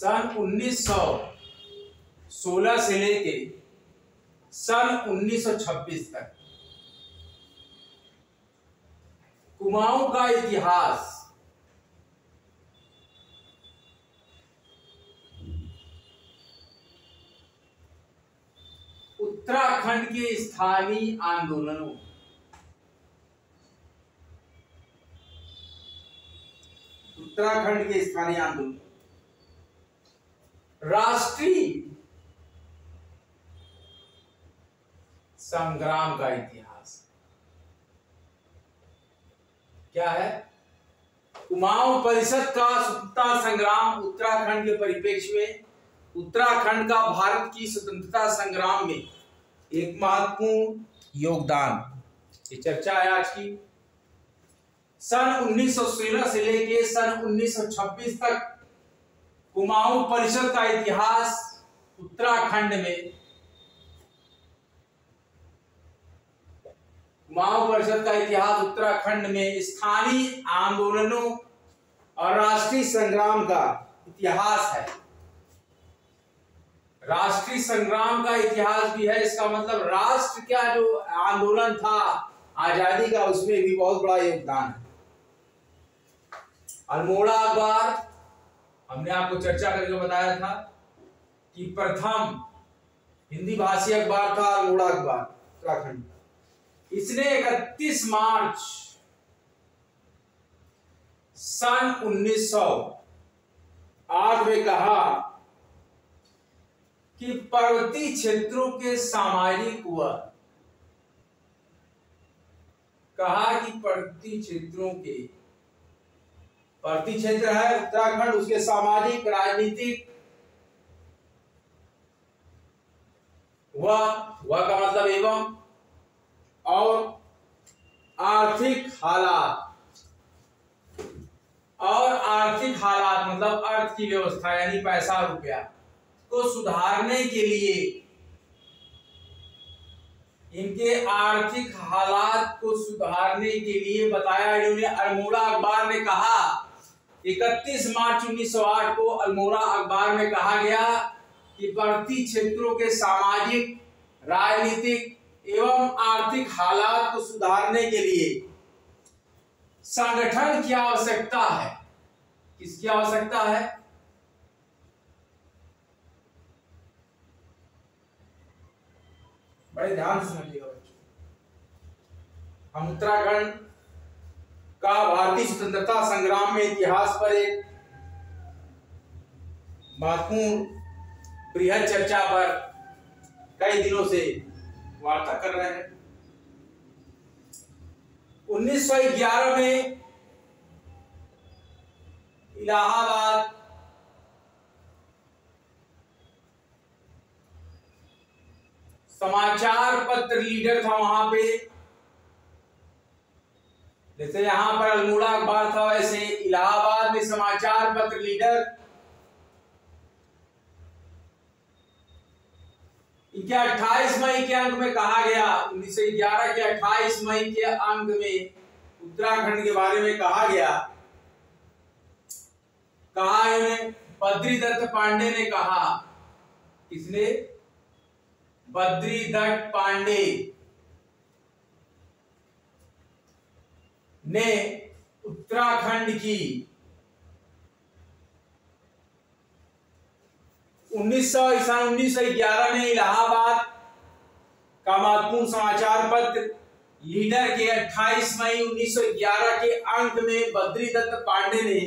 सन 1916 से लेके सन 1926 तक कुमाऊं का इतिहास उत्तराखंड के स्थानीय आंदोलनों, उत्तराखंड के स्थानीय आंदोलन, राष्ट्रीय संग्राम का इतिहास क्या है? कुमाऊं परिषद का स्वतंत्रता संग्राम उत्तराखंड के परिप्रेक्ष्य में उत्तराखंड का भारत की स्वतंत्रता संग्राम में एक महत्वपूर्ण योगदान, ये चर्चा है आज की। सन 1916 से लेके सन 1926 तक कुमाऊं परिषद का इतिहास उत्तराखंड में, कुमाऊं परिषद का इतिहास उत्तराखंड में स्थानीय आंदोलनों और राष्ट्रीय संग्राम का इतिहास है। राष्ट्रीय संग्राम का इतिहास भी है, इसका मतलब राष्ट्र का जो आंदोलन था आजादी का, उसमें भी बहुत बड़ा योगदान है। अल्मोड़ा अखबार, हमने आपको चर्चा करके बताया था कि प्रथम हिंदी भाषी अखबार था अल्मोड़ा अखबार उत्तराखंड। इसने 31 मार्च सन 1908 में कहा कि पर्वतीय क्षेत्रों के सामाजिक व पर्वतीय क्षेत्रों के, पर्वतीय क्षेत्र है उत्तराखंड, उसके सामाजिक, राजनीतिक वह का मतलब एवं, और आर्थिक हालात मतलब अर्थ की व्यवस्था यानी पैसा रुपया को सुधारने के लिए, इनके आर्थिक हालात को सुधारने के लिए बताया। इन्होंने अल्मोड़ा अखबार ने कहा, 31 मार्च 1908 को अल्मोड़ा अखबार में कहा गया कि पर्वतीय क्षेत्रों के सामाजिक, राजनीतिक एवं आर्थिक हालात को सुधारने के लिए संगठन की आवश्यकता है। किसकी आवश्यकता है? बड़े ध्यान से समझिएगा बच्चों। हम उत्तराखंड का भारतीय स्वतंत्रता संग्राम में इतिहास पर एक महत्वपूर्ण बृहद चर्चा पर कई दिनों से वार्ता कर रहे हैं। 1911 में इलाहाबाद समाचार पत्र लीडर था वहां पे, जैसे यहां पर अल्मोड़ा अखबार था वैसे इलाहाबाद में समाचार पत्र लीडर, इनके 28 मई के अंक में कहा गया, 1911 के 28 मई के अंक में उत्तराखंड के बारे में कहा गया। कहा इन्हें बद्रीदत्त पांडे ने कहा। किसने? बद्रीदत्त पांडे ने उत्तराखंड की 1911 में इलाहाबाद का महत्वपूर्ण समाचार पत्र लीडर के 28 मई 1911 के अंक में बद्रीदत्त पांडे ने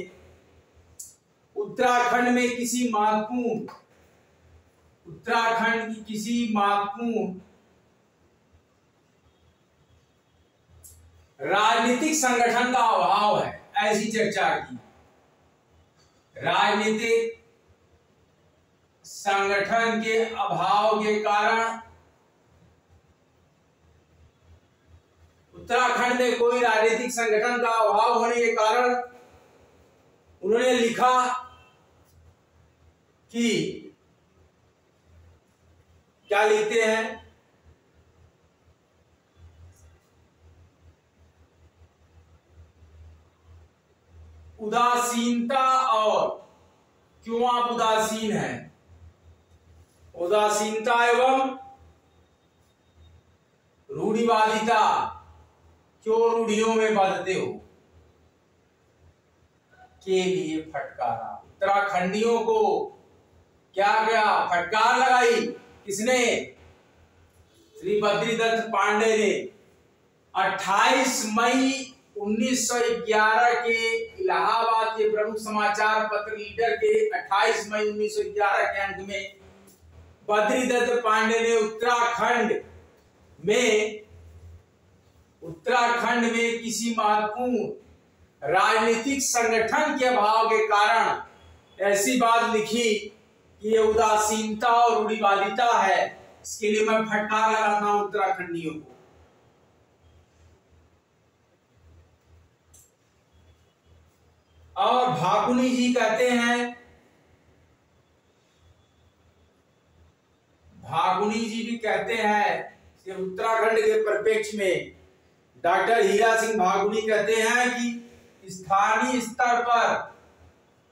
उत्तराखंड में किसी महत्वपूर्ण राजनीतिक संगठन का अभाव है, ऐसी चर्चा की। राजनीतिक संगठन के अभाव के कारण उत्तराखंड में कोई राजनीतिक संगठन का अभाव होने के कारण उन्होंने लिखा कि क्या लिखते हैं? उदासीनता और क्यों आप उदासीन हैं? उदासीनता एवं रूढ़िवादिता, क्यों रूढ़ियों में बंधते हो के लिए फटकारा। उत्तराखंडियों को क्या गया फटकार लगाई किसने? श्री बद्रीदत्त पांडे ने 28 मई 1911 के इलाहाबाद के प्रमुख समाचार पत्र लीडर के 28 मई 1911 के अंक में बद्रीदत्त पांडे ने उत्तराखंड में किसी महत्वपूर्ण राजनीतिक संगठन के अभाव के कारण ऐसी बात लिखी कि ये उदासीनता और रूढ़िवादिता है। इसके लिए मैं फटकार लगाता हूं उत्तराखंडियों को। और भाकुनी जी कहते हैं, भाकुनी जी भी कहते हैं कि उत्तराखंड के परिप्रेक्ष्य में डॉक्टर हीरा सिंह भाकुनी कहते हैं कि स्थानीय स्तर पर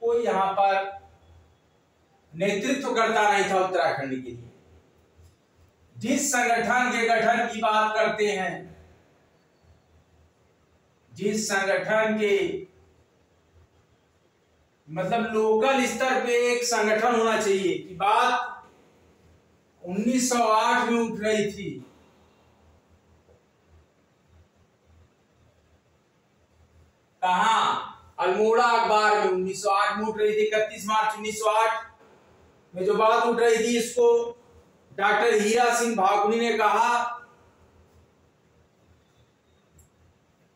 कोई यहां पर नेतृत्व करता नहीं था उत्तराखंड के लिए। जिस संगठन के गठन की बात करते हैं, जिस संगठन के मतलब लोकल स्तर पे एक संगठन होना चाहिए की बात 1908 में उठ रही थी। कहां? अल्मोड़ा अखबार में 1908 में उठ रही थी। 31 मार्च 1908 में जो बात उठ रही थी, इसको डॉक्टर हीरा सिंह भाकुनी ने कहा।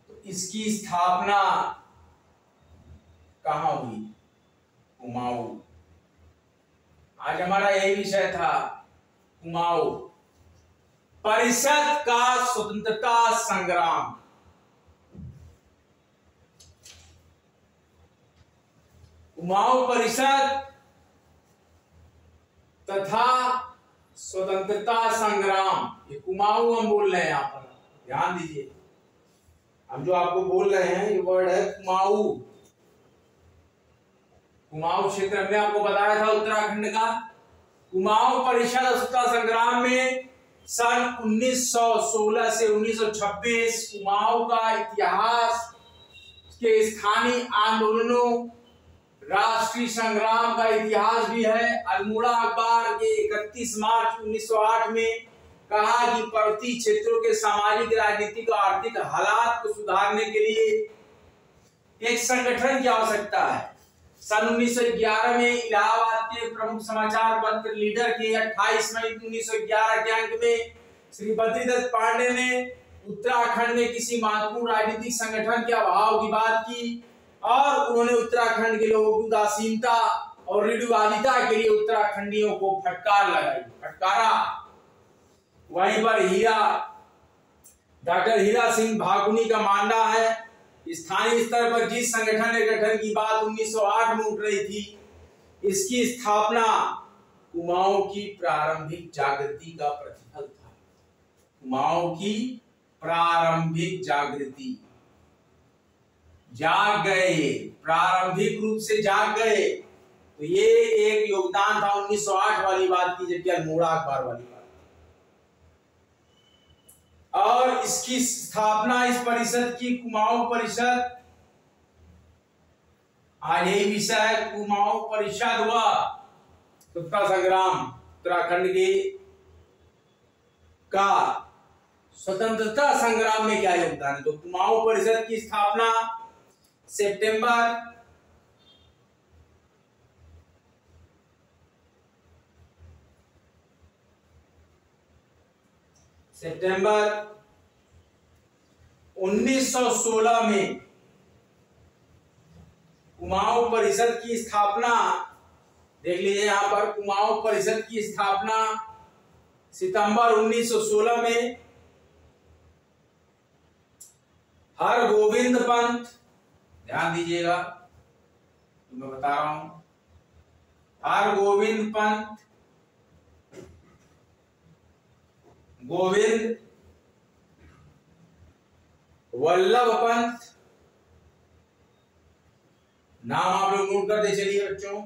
तो इसकी स्थापना कहां हुई? कुमाऊं। आज हमारा यही विषय था, कुमाऊं परिषद का स्वतंत्रता संग्राम। कुमाऊं परिषद तथा स्वतंत्रता संग्राम, ये कुमाऊं हम बोल रहे हैं। यहां पर ध्यान दीजिए, हम जो आपको बोल रहे हैं ये वर्ड है कुमाऊं। कुमाऊं क्षेत्र हमने आपको बताया था उत्तराखंड का। कुमाऊं परिषद स्वतंत्रता संग्राम में सन 1916 से 1926 कुमाऊं का इतिहास के स्थानीय आंदोलनों, राष्ट्रीय संग्राम का इतिहास भी है। अल्मोड़ा अखबार के 31 मार्च 1908 में कहा कि पर्वतीय क्षेत्रों के सामाजिक, राजनीतिक और आर्थिक हालात को सुधारने के लिए एक संगठन की आवश्यकता है। सन 1911 में इलाहाबाद के प्रमुख समाचार पत्र लीडर के 28 मई 1911 के अंक में श्री बद्रीदत्त पांडे ने उत्तराखंड में किसी महत्वपूर्ण राजनीतिक संगठन के अभाव की बात की और उन्होंने उत्तराखंड के लोगों की उदासीनता और रूढ़िवादिता के लिए उत्तराखंडियों को फटकार लगाई, फटकारा। वहीं पर डॉक्टर हीरा सिंह भाकुनी का मानना है, स्थानीय स्तर पर जिस संगठन के गठन की बात 1908 में उठ रही थी, इसकी स्थापना कुमाऊं की प्रारंभिक जागृति का प्रतिफल था। कुमाऊं की प्रारंभिक जागृति, जाग गए, प्रारंभिक रूप से जाग गए। तो ये एक योगदान था 1908 वाली बात की, जबकि अल्मोड़ा अखबार वाली बात। और इसकी स्थापना, इस परिषद की, कुमाऊं परिषद, आज यही विषय है, कुमाऊं परिषद व स्वतंत्रता संग्राम उत्तराखंड के का स्वतंत्रता संग्राम में क्या योगदान है। तो कुमाऊं परिषद की स्थापना सितंबर 1916 में कुमाऊं परिषद की स्थापना, देख लीजिए यहां पर, कुमाऊं परिषद की स्थापना सितंबर 1916 में हरगोविंद पंत, ध्यान दीजिएगा तो मैं बता रहा हूं, हरगोविंद पंत, गोविंद वल्लभ पंत, नाम आप लोग नोट करते चलिए बच्चों,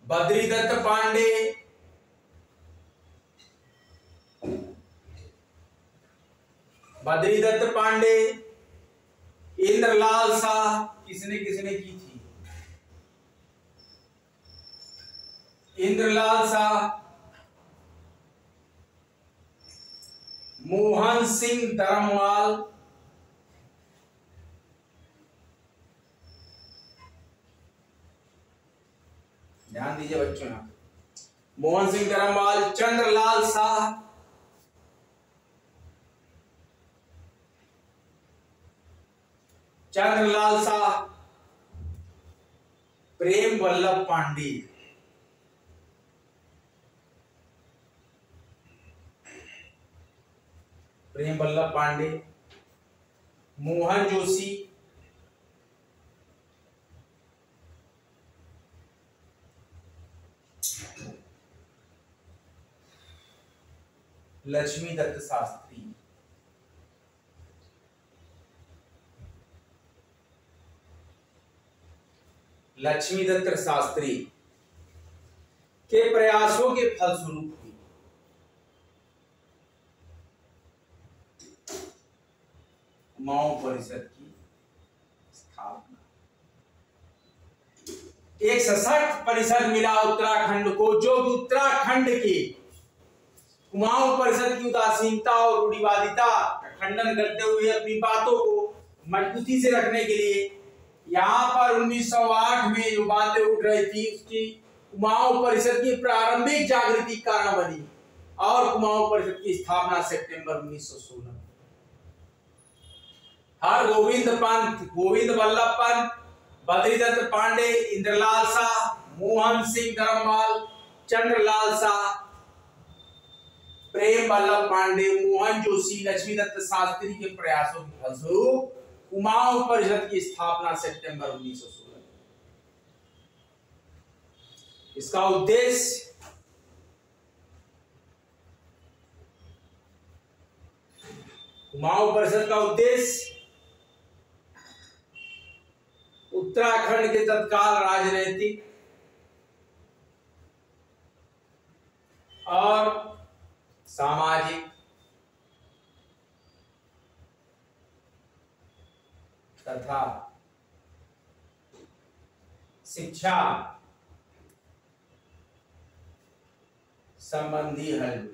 बद्रीदत्त पांडे, बद्रीदत्त पांडे, इंद्रलाल शाह, किसने किसने की थी? इंद्रलाल शाह, मोहन सिंह धर्मवाल, ध्यान दीजिए बच्चों, मोहन सिंह धर्मवाल, चंद्रलाल शाह, चंद्रलाल शाह, प्रेम वल्लभ पांडे, प्रेम वल्लभ पांडे, मोहन जोशी, लक्ष्मीदत्त शास्त्री, लक्ष्मीदत्त शास्त्री के प्रयासों के फलस्वरूप कुमाऊं परिषद की स्थापना। एक सशक्त परिषद मिला उत्तराखंड को, जो कि उत्तराखंड के कुमाऊं परिषद की उदासीनता और रूढ़िवादिता का खंडन करते हुए अपनी बातों को मजबूती से रखने के लिए यहाँ पर 1908 में जो बातें उठ रही थी उसकी कुमाऊं परिषद की प्रारंभिक जागृति कारण बनी और कुमाऊं परिषद की स्थापना सितंबर 1916 हर गोविंद पंत, गोविंद वल्लभ पंत, बद्रीदत्त पांडे, इंद्रलाल शाह, मोहन सिंह धर्मवाल, चंद्रलाल शाह, प्रेम वल्लभ पांडे, मोहन जोशी, लक्ष्मीदत्त शास्त्री के प्रयासों के फलस्वरूप कुमाऊं परिषद की स्थापना सितंबर 1916। इसका उद्देश्य कुमाऊं परिषद का उद्देश्य उत्तराखंड के तत्काल राजनीतिक और सामाजिक तथा शिक्षा संबंधी हल,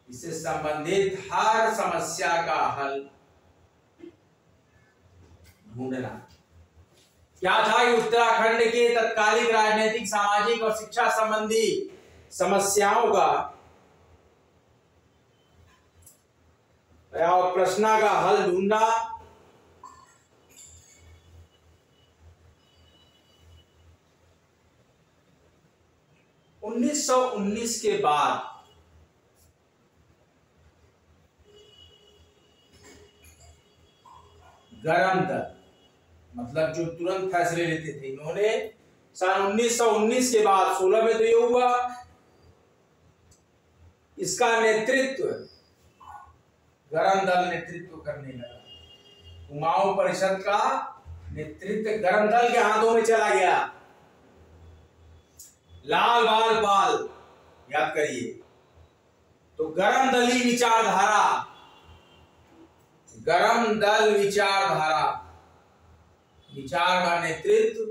इससे संबंधित हर समस्या का हल ढूंढना। क्या था कि उत्तराखंड के तत्कालिक राजनीतिक, सामाजिक और शिक्षा संबंधी समस्याओं का या प्रश्न का हल ढूंढना। उन्नीस सौ 19 के बाद गरम दल, मतलब जो तुरंत फैसले लेते थे, इन्होंने सन 1919 के बाद 16 में तो ये हुआ, इसका नेतृत्व गरम दल नेतृत्व करने लगा। कुमाऊं परिषद का नेतृत्व गरम दल के हाथों में चला गया। लाल बाल पाल, याद करिए, तो गरम दली विचारधारा, गरम दल विचारधारा विचार का नेतृत्व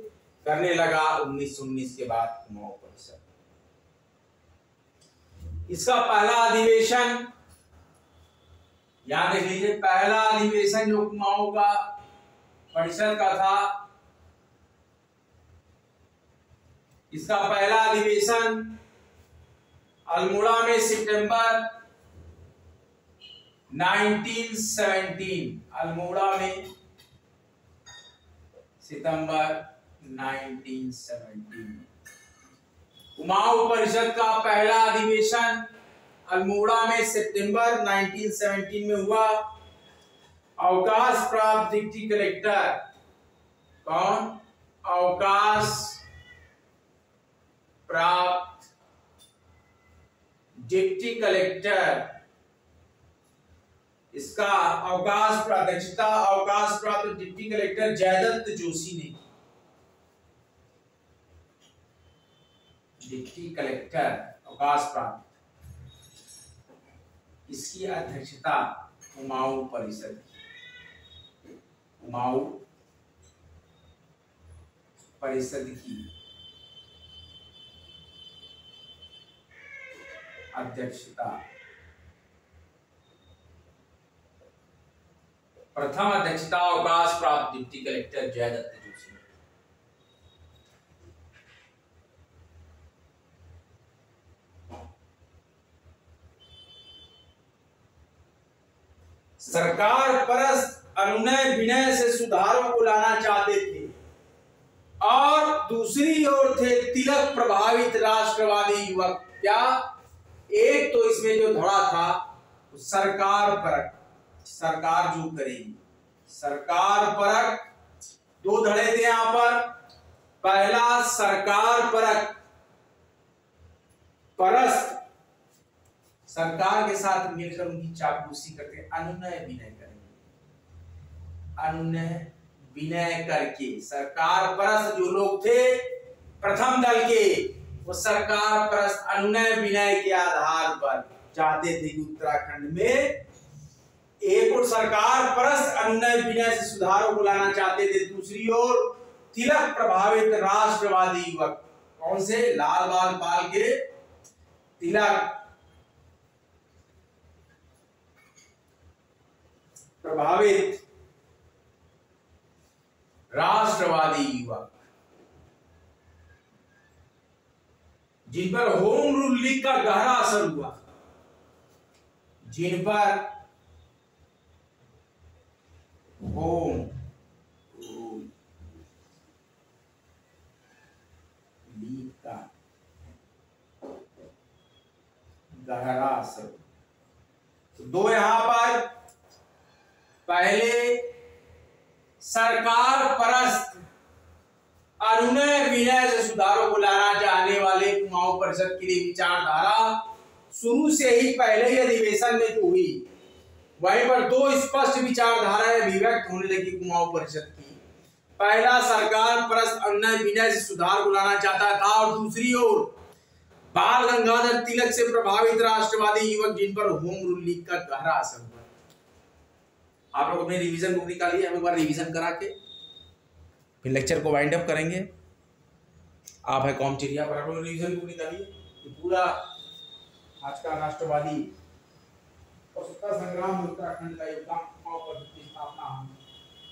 करने लगा 1919 के बाद कुमाऊं परिषद। इसका पहला अधिवेशन याद रख लीजिए, पहला अधिवेशन जो कुमाऊं का परिषद का था, इसका पहला अधिवेशन अल्मोड़ा में सितंबर 1917, अल्मोड़ा में सितंबर 1917। कुमाऊं परिषद का पहला अधिवेशन अल्मोड़ा में सितंबर 1917 में हुआ। अवकाश प्राप्त डिप्टी कलेक्टर कौन? अवकाश प्राप्त डिप्टी कलेक्टर, इसका अवकाश अध्यक्षता अवकाश प्राप्त डिप्टी कलेक्टर जयदत्त जोशी ने। डिप्टी कलेक्टर अवकाश प्राप्त, इसकी अध्यक्षता कुमाऊं परिषद की, कुमाऊं परिषद की अध्यक्षता प्रथम अध्यक्षता अवकाश प्राप्त डिप्टी कलेक्टर जयदत्त जोशी। सरकार परस्त अनुनय विनय से सुधारों को लाना चाहते थे और दूसरी ओर थे तिलक प्रभावित राष्ट्रवादी युवक। क्या? एक तो इसमें जो धड़ा था सरकार परक, सरकार जो करेगी, सरकार परक, दो धड़े थे यहां पर। पहला सरकार परक, परस्त सरकार के साथ मिलकर उनकी चापलूसी करके अनुनय विनय करेंगे, अनुनय विनय करके। सरकार परस्त जो लोग थे प्रथम दल के, वो सरकार परस्त अनुनय विनय के आधार पर चाहते थे कि उत्तराखंड में एक और सरकार परस्त अनुनय विनय से सुधारों को लाना चाहते थे, दूसरी ओर तिलक प्रभावित राष्ट्रवादी युवक। कौन से? लाल बाल पाल के तिलक प्रभावित राष्ट्रवादी युवक, जिन पर होम रूल लीग का गहरा असर हुआ, जिन पर होम रूल लीग का गहरा असर। तो दो यहां पर, पहले सरकार परस्त अनुनय विनय से सुधारों को लाना चाहने वाले कुमाऊं परिषद की विचारधारा शुरू से ही पहले ही अधिवेशन में तो हुई, वहीं पर दो स्पष्ट विचारधाराएं अभिव्यक्त होने लगी कुमाऊं परिषद की। पहला सरकार परस्त अनुनय विनय से सुधार को लाना चाहता था और दूसरी ओर बाल गंगाधर तिलक से प्रभावित राष्ट्रवादी युवक, जिन पर होम रूल लीग का गहरा असर हुआ। आप लोग अपने रिवीजन बुक निकालिए, हम एक बार रिवीजन करा के फिर लेक्चर को वाइंड अप करेंगे। आप है कॉम चिड़िया पर, आप लोग रिवीजन बुक निकालिए। पूरा आज का राष्ट्रवादी और स्वतंत्रता संग्राम में उत्तराखंड का योगदान, कुमाऊं परिषद की स्थापना हम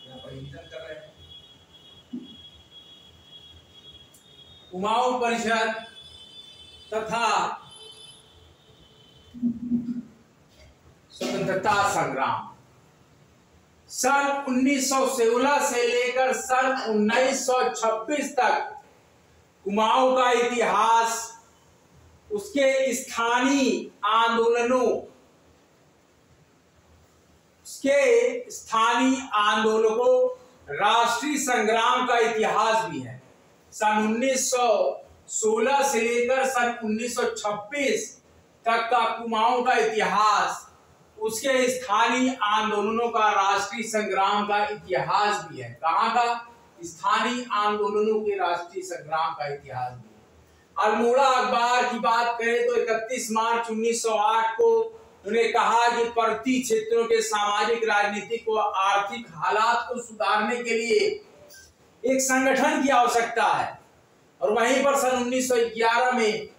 यहाँ पर रिवीजन कर रहे हैं। कुमाऊं परिषद तथा स्वतंत्रता संग्राम सन 1916 से लेकर सन 1926 तक कुमाऊं का इतिहास, उसके स्थानीय आंदोलनों, उसके स्थानीय आंदोलकों, राष्ट्रीय संग्राम का इतिहास भी है। सन 1916 से लेकर सन 1926 तक का कुमाऊं का इतिहास, उसके स्थानीय आंदोलनों का, राष्ट्रीय संग्राम का इतिहास भी है। कहाँ का? स्थानीय आंदोलनों के राष्ट्रीय संग्राम का इतिहास भी है। अल्मोड़ा अखबार की बात करें तो 31 मार्च 1908 को उन्होंने कहा कि पर्वतीय क्षेत्रों के सामाजिक, राजनीतिक व आर्थिक हालात को सुधारने के लिए एक संगठन की आवश्यकता है। और वहीं पर सन 1911 में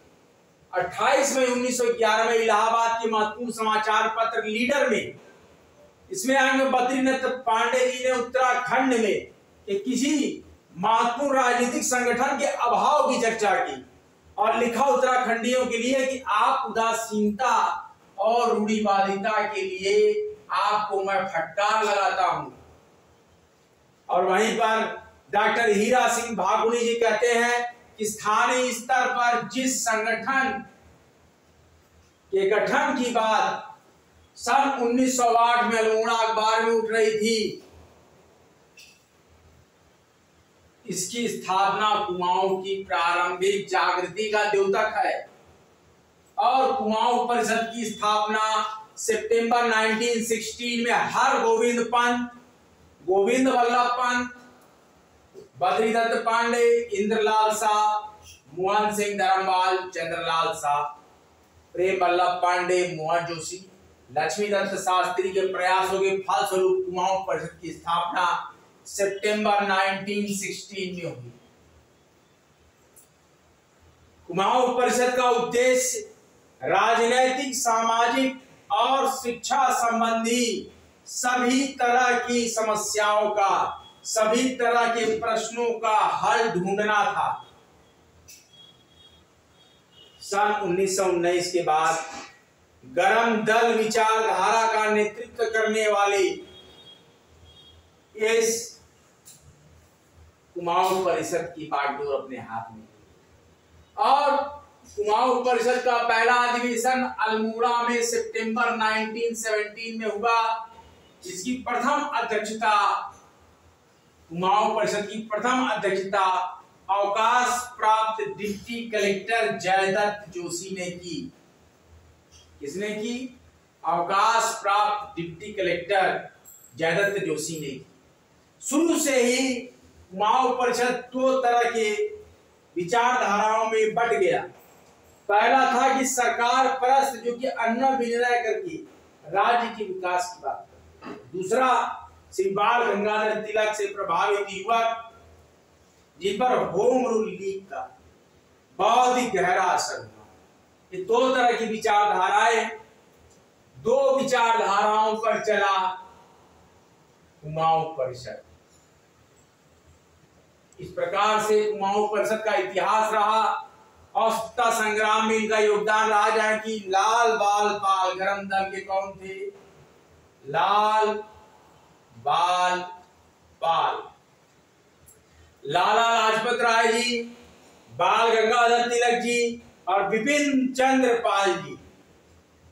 28 मई 1911 में इलाहाबाद के महत्वपूर्ण समाचार पत्र लीडर में, इसमें आएंगे बद्रीनाथ पांडे जी ने उत्तराखंड में कि किसी महत्वपूर्ण राजनीतिक संगठन के अभाव की चर्चा की और लिखा उत्तराखंडियों के लिए कि आप उदासीनता और रूढ़िवादिता के लिए आपको मैं फटकार लगाता हूं। और वहीं पर डॉक्टर हीरा सिंह भागुनी जी कहते हैं कि स्थानीय स्तर पर जिस संगठन के गठन की बात सन 1908 में अल्मोड़ा अखबार में उठ रही थी, इसकी स्थापना कुमाऊं की प्रारंभिक जागृति का द्योतक है। और कुमाऊं परिषद की स्थापना सितंबर 1916 में हर गोविंद पंत, गोविंद वल्लभ पंत, बद्रीदत्त पांडे, इंद्रलाल शाह, मोहन सिंह धर्मपाल, चंद्रलाल शाह, प्रेम वल्लभ पांडे, मोहन जोशी, लक्ष्मीदत्त शास्त्री के प्रयासों के फलस्वरूप कुमाऊं परिषद की स्थापना सितंबर 1916 में हुई। कुमाऊं परिषद का उद्देश्य राजनैतिक, सामाजिक और शिक्षा संबंधी सभी तरह की समस्याओं का, सभी तरह के प्रश्नों का हल ढूंढना था। सन 1919 के बाद गरम दल विचारधारा का नेतृत्व करने वाले इस कुमाऊं परिषद की बागडोर अपने हाथ में, और कुमाऊं परिषद का पहला अधिवेशन अल्मोड़ा में सितंबर 1917 में हुआ, जिसकी प्रथम अध्यक्षता, कुमाऊं परिषद की प्रथम अध्यक्षता अवकाश प्राप्त डिप्टी कलेक्टर जयदत्त जोशी ने की। किसने की? अवकाश प्राप्त डिप्टी कलेक्टर जयदत्त जोशी ने की। शुरू से ही कुमाऊं परिषद दो तरह के विचारधाराओं में बट गया। पहला था कि सरकार परस्त, जो कि अन्न विनिमय करके राज्य के विकास की बात करती है। दूसरा, श्री बाल गंगाधर तिलक से प्रभावित युवक, जिन पर होम रूल लीग का बहुत ही गहरा असर हुआ। ये दो तरह की विचारधाराएं, दो विचारधाराओं पर चला कुमाऊं परिषद। इस प्रकार से कुमाऊं परिषद का इतिहास रहा और स्वतंत्रता संग्राम में इनका योगदान रहा। जहाँ की लाल बाल पाल गरम दल के कौन थे? लाल बाल पाल, लाला लाजपत राय जी, बाल गंगाधर तिलक जी और बिपिन चंद्र पाल जी,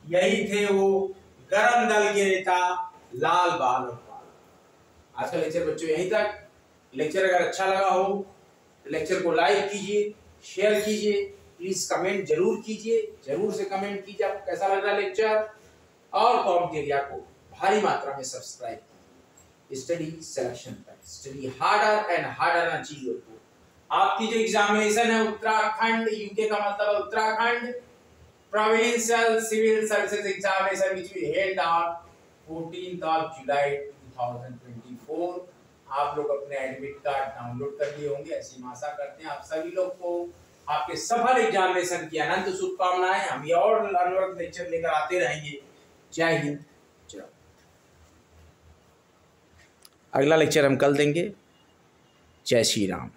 यही थे वो गरम दल के नेता लाल बाल और पाल। आज का लेक्चर बच्चों यहीं तक। लेक्चर अगर अच्छा लगा हो तो लेक्चर को लाइक कीजिए, शेयर कीजिए, प्लीज कमेंट जरूर कीजिए, जरूर से कमेंट कीजिए आपको कैसा लग रहा है लेक्चर, और कॉमेंट एरिया को भारी मात्रा में सब्सक्राइब कीजिए। स्टडी सिलेक्शन पर study harder and harder achieve your goal. आपकी जो एग्जामिनेशन है उत्तराखंड, यूके का मतलब है Uttarakhand provincial civil services examination which we held on 14 July 2024। आप लोग अपने एडमिट कार्ड डाउनलोड कर लिए होंगे, ऐसी आशा करते हैं। आप सभी लोग को आपके सफल एग्जामिनेशन की अनंत शुभकामनाएं। हम ये और अनवरत लेक्चर लेकर आते रहेंगे। जय हिंद। अगला लेक्चर हम कल देंगे। जय श्री राम।